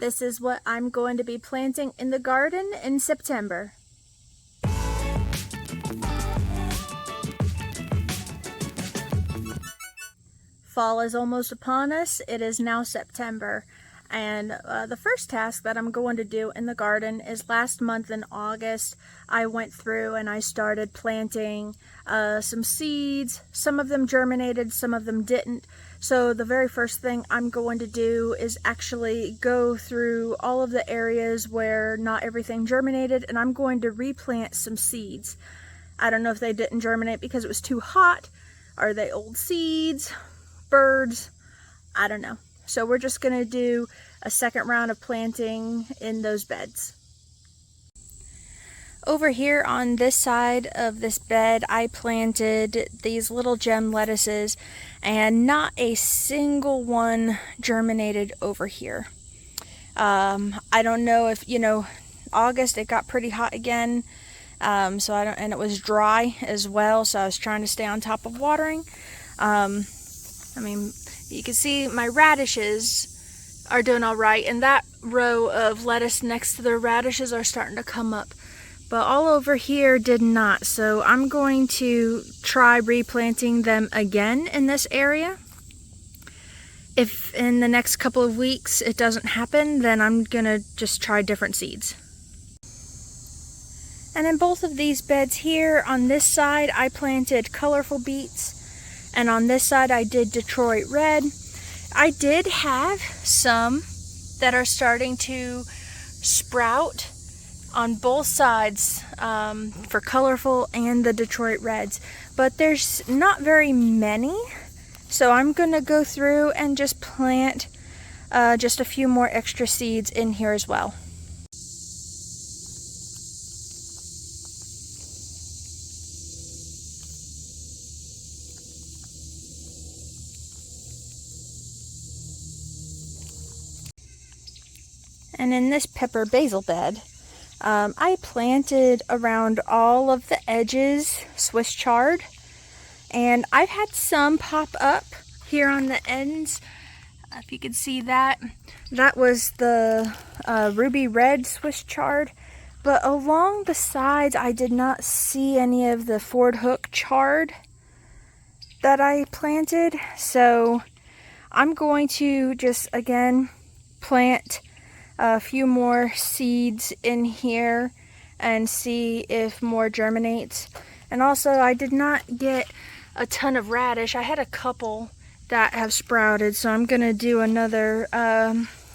This is what I'm going to be planting in the garden in September. Fall is almost upon us. It is now September. And the first task that I'm going to do in the garden is last month in August, I went through and I started planting some seeds. Some of them germinated, some of them didn't. So the very first thing I'm going to do is actually go through all of the areas where not everything germinated, and I'm going to replant some seeds. I don't know if they didn't germinate because it was too hot. Are they old seeds? Birds? I don't know. So we're just going to do a second round of planting in those beds. Over here on this side of this bed, I planted these little gem lettuces, and not a single one germinated over here. I don't know if, August it got pretty hot again, and it was dry as well, so I was trying to stay on top of watering. You can see my radishes are doing all right, and that row of lettuce next to the radishes are starting to come up. But all over here did not, so I'm going to try replanting them again in this area. If in the next couple of weeks it doesn't happen, then I'm gonna just try different seeds. And in both of these beds here, on this side I planted colorful beets, and on this side I did Detroit red. I did have some that are starting to sprout on both sides for colorful and the Detroit reds, but there's not very many, so I'm gonna go through and just plant just a few more extra seeds in here as well. And in this pepper basil bed, I planted around all of the edges Swiss chard, and I've had some pop up here on the ends. If you can see that, that was the ruby red Swiss chard, but along the sides I did not see any of the Ford Hook chard that I planted, so I'm going to just again plant a few more seeds in here and see if more germinates. And also, I did not get a ton of radish. I had a couple that have sprouted, so I'm gonna do another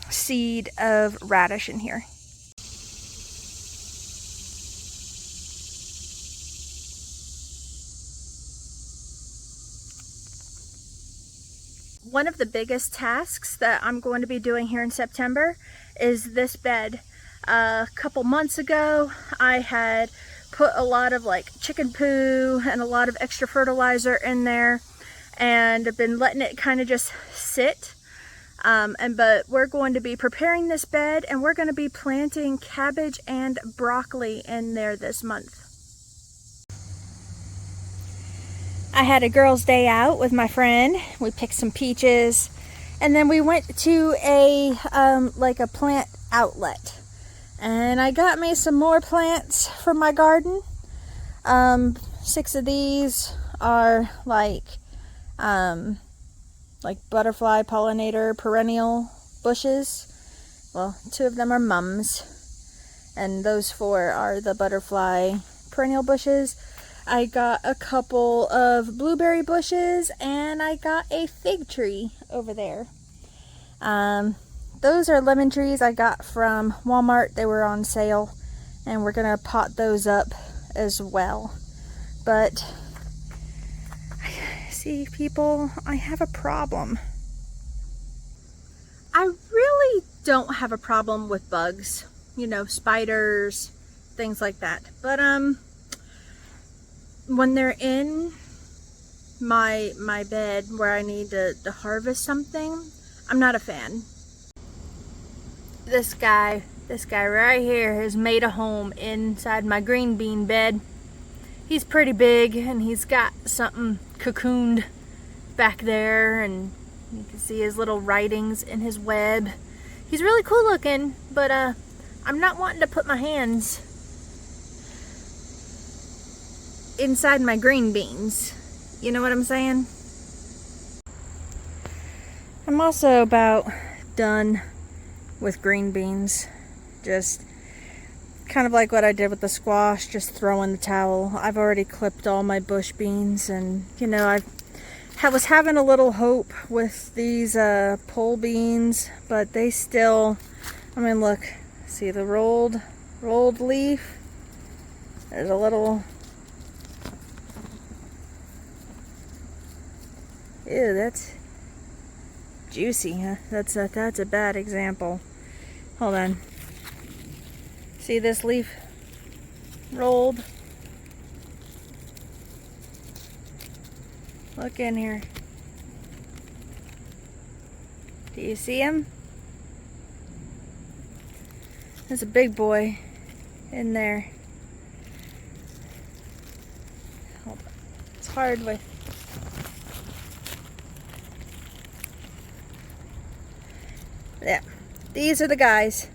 seed of radish in here. One of the biggest tasks that I'm going to be doing here in September is this bed. A couple months ago, I had put a lot of chicken poo and a lot of extra fertilizer in there, and I've been letting it kind of just sit. But we're going to be preparing this bed, and we're going to be planting cabbage and broccoli in there this month. I had a girls' day out with my friend. We picked some peaches, and then we went to a plant outlet, and I got me some more plants for my garden. 6 of these are like butterfly pollinator perennial bushes. Well, 2 of them are mums, and those 4 are the butterfly perennial bushes. I got a couple of blueberry bushes, and I got a fig tree over there. Those are lemon trees I got from Walmart. They were on sale, and we're gonna pot those up as well. But see, people, I have a problem. I really don't have a problem with bugs, spiders, things like that. But when they're in my bed where I need to harvest something, I'm not a fan. This guy right here has made a home inside my green bean bed. He's pretty big, and he's got something cocooned back there, and you can see his little writings in his web. He's really cool looking, but I'm not wanting to put my hands inside my green beans. You know what I'm saying? I'm also about done with green beans. Just kind of like what I did with the squash, just throw in the towel. I've already clipped all my bush beans, and you know, I was having a little hope with these pole beans, but they still, I mean, look, see the rolled leaf? There's a little, ew, that's juicy, huh? That's a bad example. Hold on. See this leaf rolled? Look in here. Do you see him? There's a big boy in there. Hold on. It's hard with. Yeah, these are the guys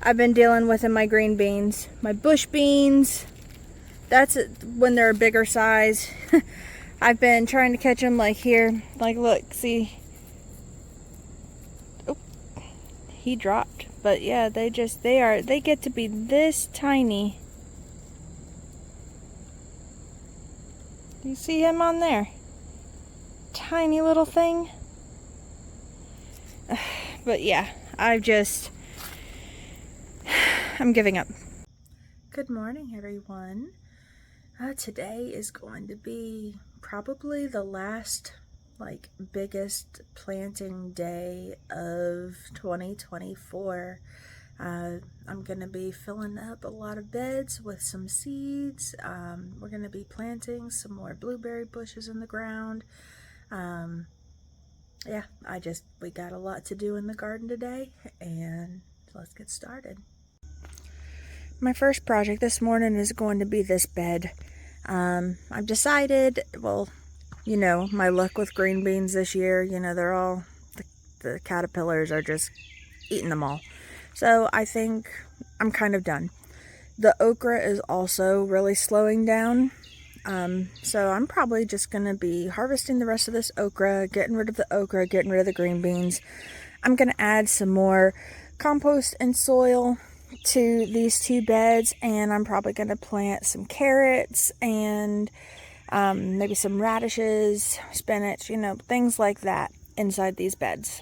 I've been dealing with in my green beans. My bush beans, that's when they're a bigger size. I've been trying to catch them like here. Like, look, see. Oh, he dropped. But yeah, they get to be this tiny. Do you see him on there? Tiny little thing. But yeah, I'm giving up. Good morning, everyone. Today is going to be probably the last, biggest planting day of 2024. I'm going to be filling up a lot of beds with some seeds. We're going to be planting some more blueberry bushes in the ground. Yeah, we got a lot to do in the garden today, and let's get started. My first project this morning is going to be this bed. I've decided, well, you know, my luck with green beans this year, you know, they're all, the caterpillars are just eating them all. So I think I'm kind of done. The okra is also really slowing down. So I'm probably just going to be harvesting the rest of this okra, getting rid of the okra, getting rid of the green beans. I'm going to add some more compost and soil to these two beds, and I'm probably going to plant some carrots and maybe some radishes, spinach, you know, things like that inside these beds.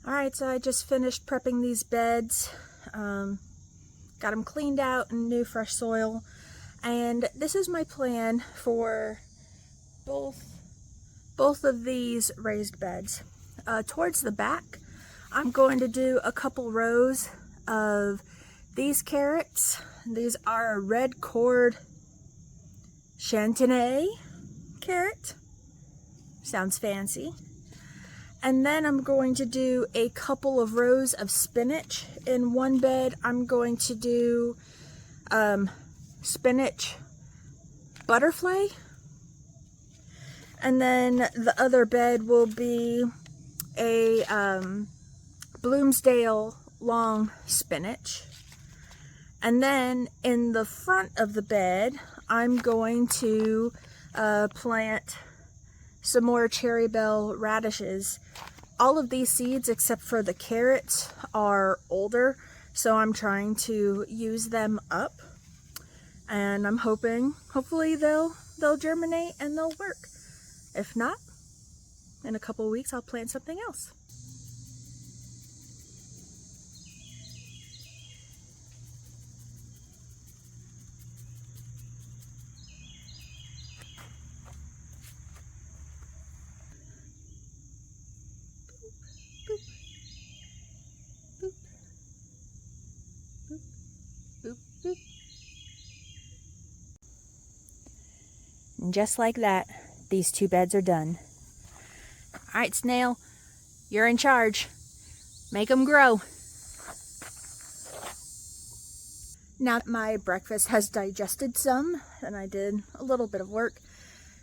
Alright, so I just finished prepping these beds, got them cleaned out and new fresh soil, and this is my plan for both of these raised beds. Towards the back, I'm going to do a couple rows of these carrots. These are a red cord chantenay carrot. Sounds fancy. And then I'm going to do a couple of rows of spinach. In one bed, I'm going to do spinach butterfly. And then the other bed will be a Bloomsdale long spinach. And then in the front of the bed, I'm going to plant some more cherry bell radishes. All of these seeds except for the carrots are older, so I'm trying to use them up, and I'm hopefully they'll germinate and they'll work. If not, in a couple of weeks I'll plant something else. And just like that, these 2 beds are done. All right, Snail, you're in charge. Make them grow. Now that my breakfast has digested some, and I did a little bit of work,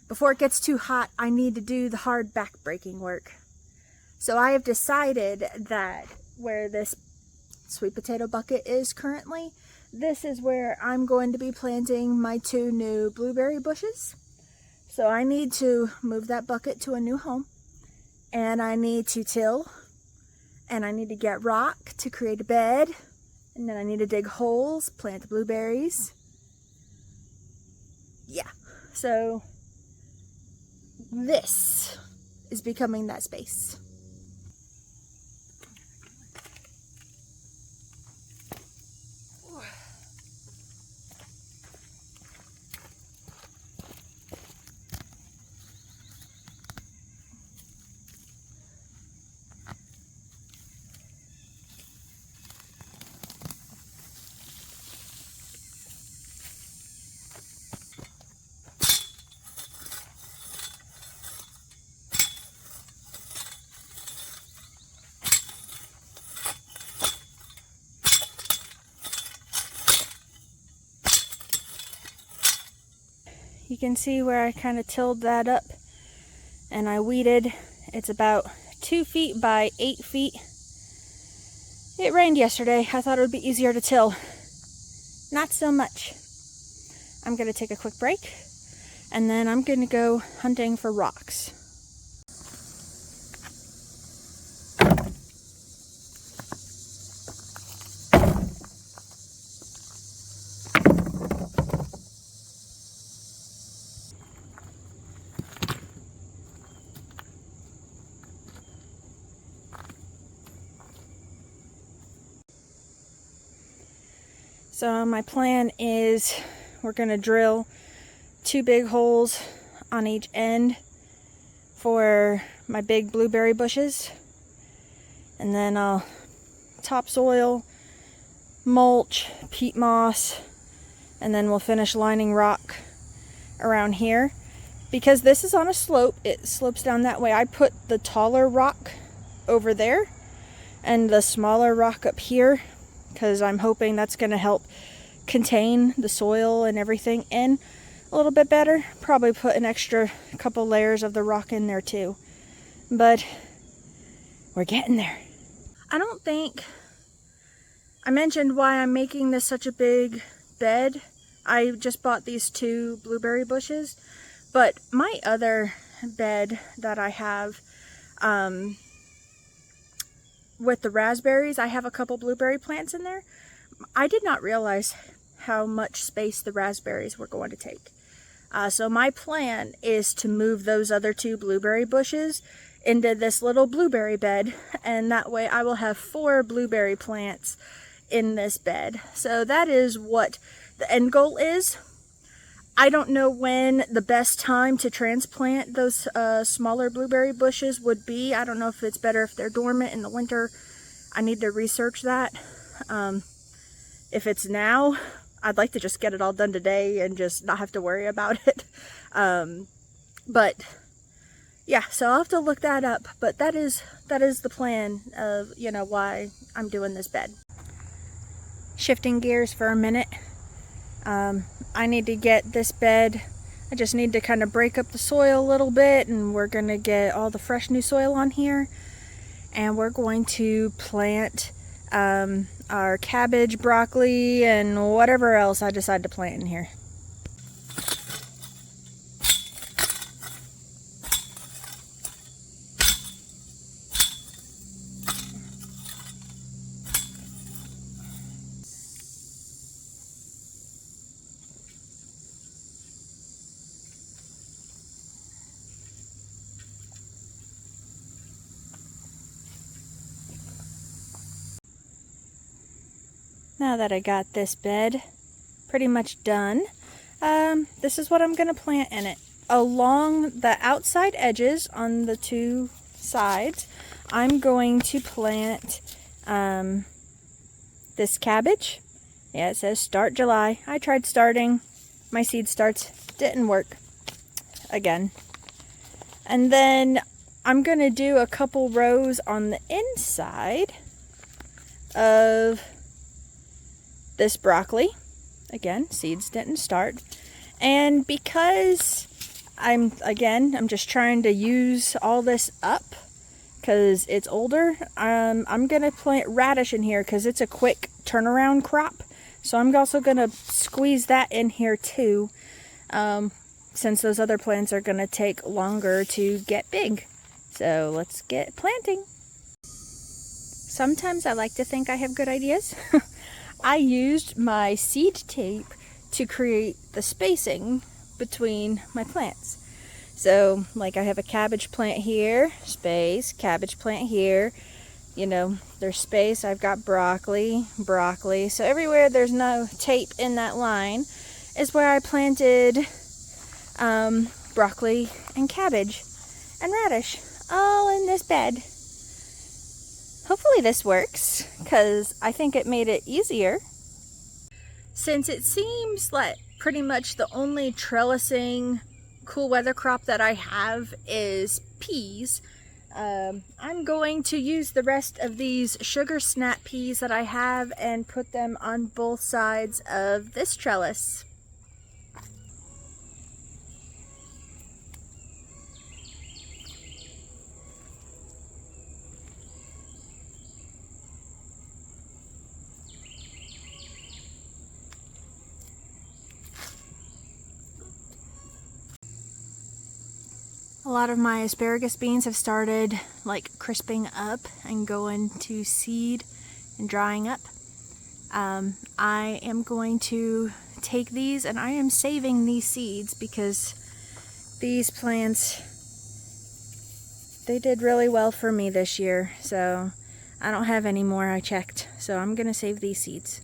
before it gets too hot, I need to do the hard back-breaking work. So I have decided that where this sweet potato bucket is currently, this is where I'm going to be planting my 2 new blueberry bushes. So I need to move that bucket to a new home, and I need to till, and I need to get rock to create a bed, and then I need to dig holes, plant the blueberries. Yeah, so this is becoming that space. You can see where I kind of tilled that up and I weeded. It's about 2 feet by 8 feet. It rained yesterday. I thought it would be easier to till. Not so much. I'm going to take a quick break and then I'm going to go hunting for rocks. So my plan is we're going to drill 2 big holes on each end for my big blueberry bushes, and then I'll topsoil, mulch, peat moss, and then we'll finish lining rock around here. Because this is on a slope, it slopes down that way. I put the taller rock over there and the smaller rock up here, because I'm hoping that's going to help contain the soil and everything in a little bit better. Probably put an extra couple layers of the rock in there too. But we're getting there. I don't think I mentioned why I'm making this such a big bed. I just bought these 2 blueberry bushes, but my other bed that I have with the raspberries, I have a couple blueberry plants in there. I did not realize how much space the raspberries were going to take. So my plan is to move those other 2 blueberry bushes into this little blueberry bed, and that way I will have 4 blueberry plants in this bed. So that is what the end goal is. I don't know when the best time to transplant those smaller blueberry bushes would be. I don't know if it's better if they're dormant in the winter. I need to research that. If it's now, I'd like to just get it all done today and just not have to worry about it. But yeah, so I'll have to look that up. But that is the plan of, why I'm doing this bed. Shifting gears for a minute. I need to get this bed, I just need to kind of break up the soil a little bit, and we're going to get all the fresh new soil on here, and we're going to plant our cabbage, broccoli, and whatever else I decide to plant in here. Now that I got this bed pretty much done, this is what I'm going to plant in it. Along the outside edges on the two sides, I'm going to plant this cabbage. Yeah, it says start July. I tried starting. My seed starts. Didn't work again. And then I'm going to do a couple rows on the inside of this broccoli. Again, seeds didn't start. And because I'm just trying to use all this up because it's older, I'm going to plant radish in here because it's a quick turnaround crop. So I'm also going to squeeze that in here too, since those other plants are going to take longer to get big. So let's get planting. Sometimes I like to think I have good ideas. I used my seed tape to create the spacing between my plants. So, like, I have a cabbage plant here, space, cabbage plant here. You know, there's space. I've got broccoli. So everywhere there's no tape in that line is where I planted broccoli and cabbage and radish all in this bed. Hopefully this works, because I think it made it easier. Since it seems like pretty much the only trellising cool weather crop that I have is peas, I'm going to use the rest of these sugar snap peas that I have and put them on both sides of this trellis. A lot of my asparagus beans have started like crisping up and going to seed and drying up. I am going to take these and I am saving these seeds because these plants, they did really well for me this year. So I don't have any more, I checked. So I'm going to save these seeds.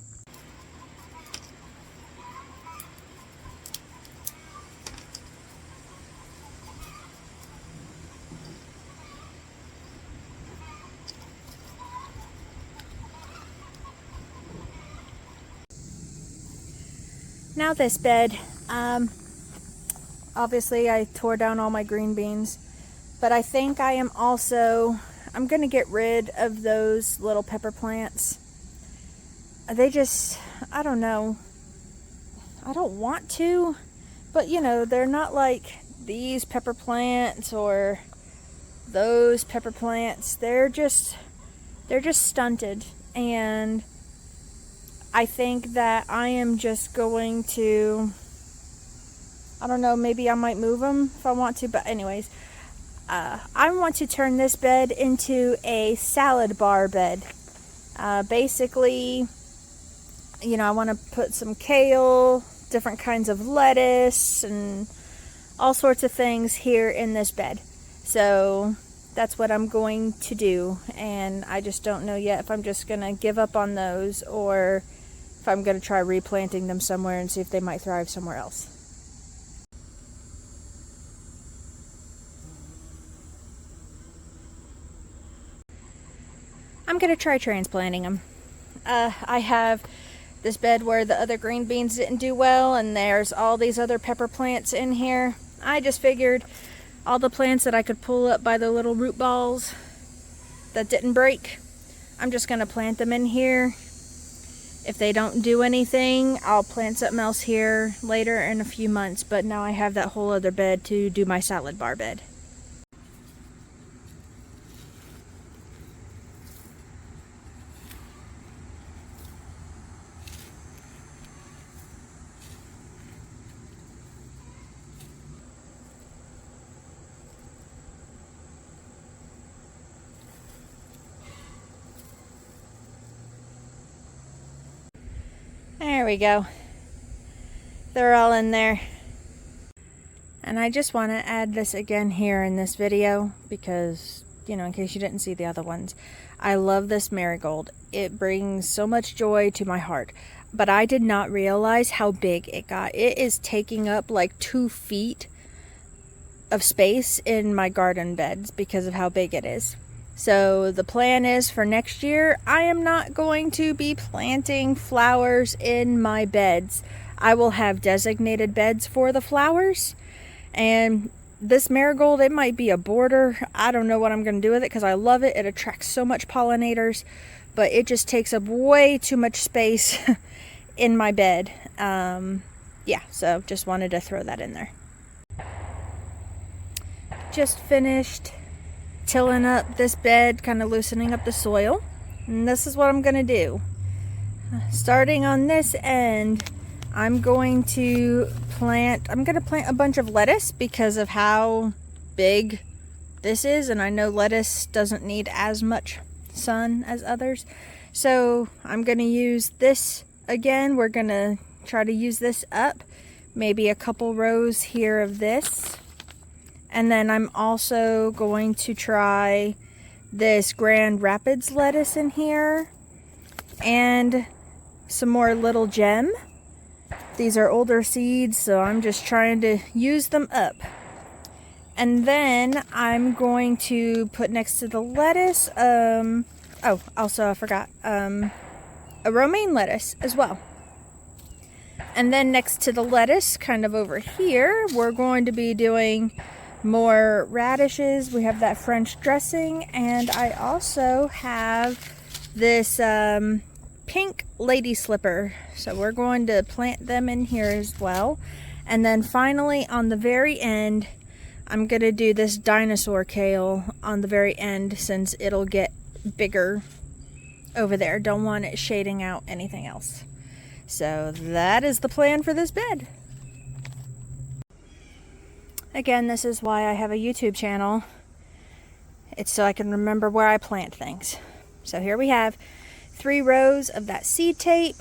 Now this bed, obviously I tore down all my green beans, but I think I'm going to get rid of those little pepper plants. They just, I don't know, I don't want to, but you know, they're not like these pepper plants or those pepper plants. They're just stunted, and I think that I am just going to, I don't know, maybe I might move them if I want to, but anyways, I want to turn this bed into a salad bar bed. Basically, you know, I want to put some kale, different kinds of lettuce, and all sorts of things here in this bed. So that's what I'm going to do, and I just don't know yet if I'm just going to give up on those or if I'm going to try replanting them somewhere and see if they might thrive somewhere else. I'm going to try transplanting them. I have this bed where the other green beans didn't do well, and there's all these other pepper plants in here. I just figured all the plants that I could pull up by the little root balls that didn't break, I'm just going to plant them in here. If they don't do anything, I'll plant something else here later in a few months, but now I have that whole other bed to do my salad bar bed. There we go. They're all in there. And I just want to add this again here in this video because in case you didn't see the other ones. I love this marigold. It brings so much joy to my heart. But I did not realize how big it got. It is taking up like 2 feet of space in my garden beds because of how big it is. So the plan is for next year, I am not going to be planting flowers in my beds. I will have designated beds for the flowers. And this marigold, it might be a border. I don't know what I'm going to do with it because I love it. It attracts so much pollinators, but it just takes up way too much space in my bed. Yeah, so just wanted to throw that in there. Just finished tilling up this bed, kind of loosening up the soil. And this is what I'm going to do. Starting on this end, I'm going to plant a bunch of lettuce because of how big this is, and I know lettuce doesn't need as much sun as others. So I'm going to use this again. We're going to try to use this up, maybe a couple rows here of this. And then I'm also going to try this Grand Rapids lettuce in here and some more Little Gem. These are older seeds, so I'm just trying to use them up. And then I'm going to put next to the lettuce, also I forgot, a romaine lettuce as well. And then next to the lettuce, kind of over here, we're going to be doing more radishes. We have that French dressing, and I also have this pink lady slipper, so we're going to plant them in here as well. And then finally on the very end, I'm gonna do this dinosaur kale on the very end since it'll get bigger over there. Don't want it shading out anything else. So that is the plan for this bed. Again, this is why I have a YouTube channel. It's so I can remember where I plant things. So here we have 3 rows of that seed tape.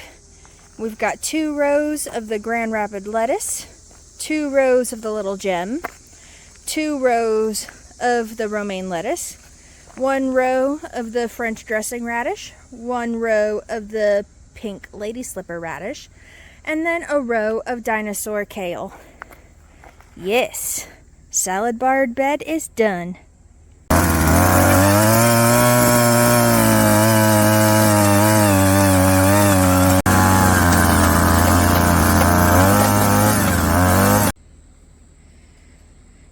We've got 2 rows of the Grand Rapid lettuce, 2 rows of the Little Gem, 2 rows of the romaine lettuce, 1 row of the French dressing radish, 1 row of the pink lady slipper radish, and then a row of dinosaur kale. Yes, salad bar bed is done.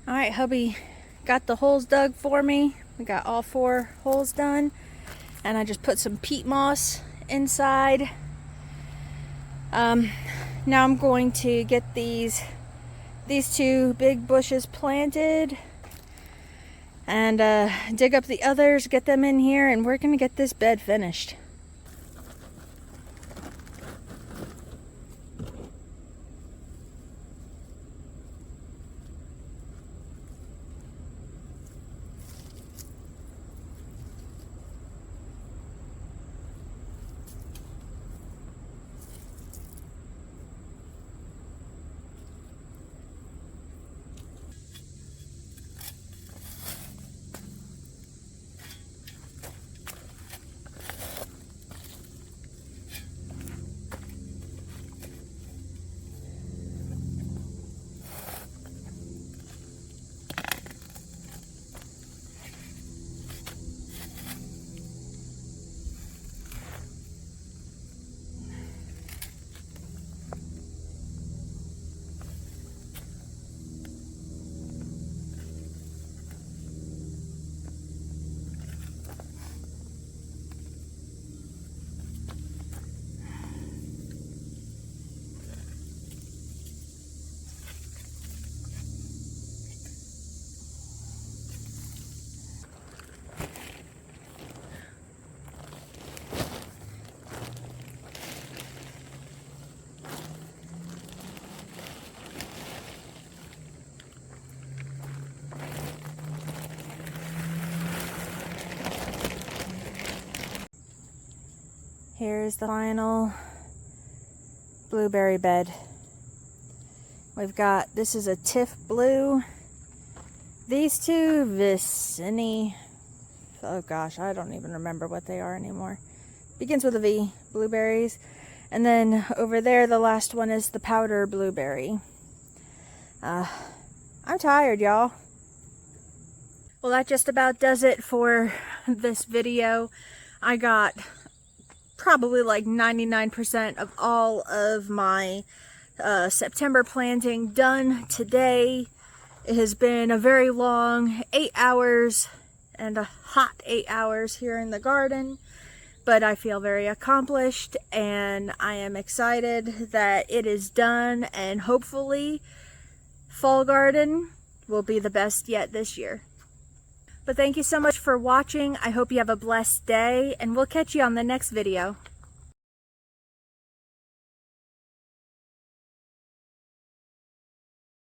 Alright, hubby got the holes dug for me. We got all 4 holes done. And I just put some peat moss inside. Now I'm going to get these 2 big bushes planted and dig up the others, get them in here, and we're going to get this bed finished. Here's the final blueberry bed. We've got, this is a Tiff blue. These 2 Vicini oh gosh, I don't even remember what they are anymore. Begins with a V, blueberries. And then over there, the last one is the powder blueberry. I'm tired, y'all. Well, that just about does it for this video. I got probably like 99% of all of my September planting done today. It has been a very long 8 hours and a hot 8 hours here in the garden, but I feel very accomplished and I am excited that it is done, and hopefully fall garden will be the best yet this year. But thank you so much for watching. I hope you have a blessed day, and we'll catch you on the next video.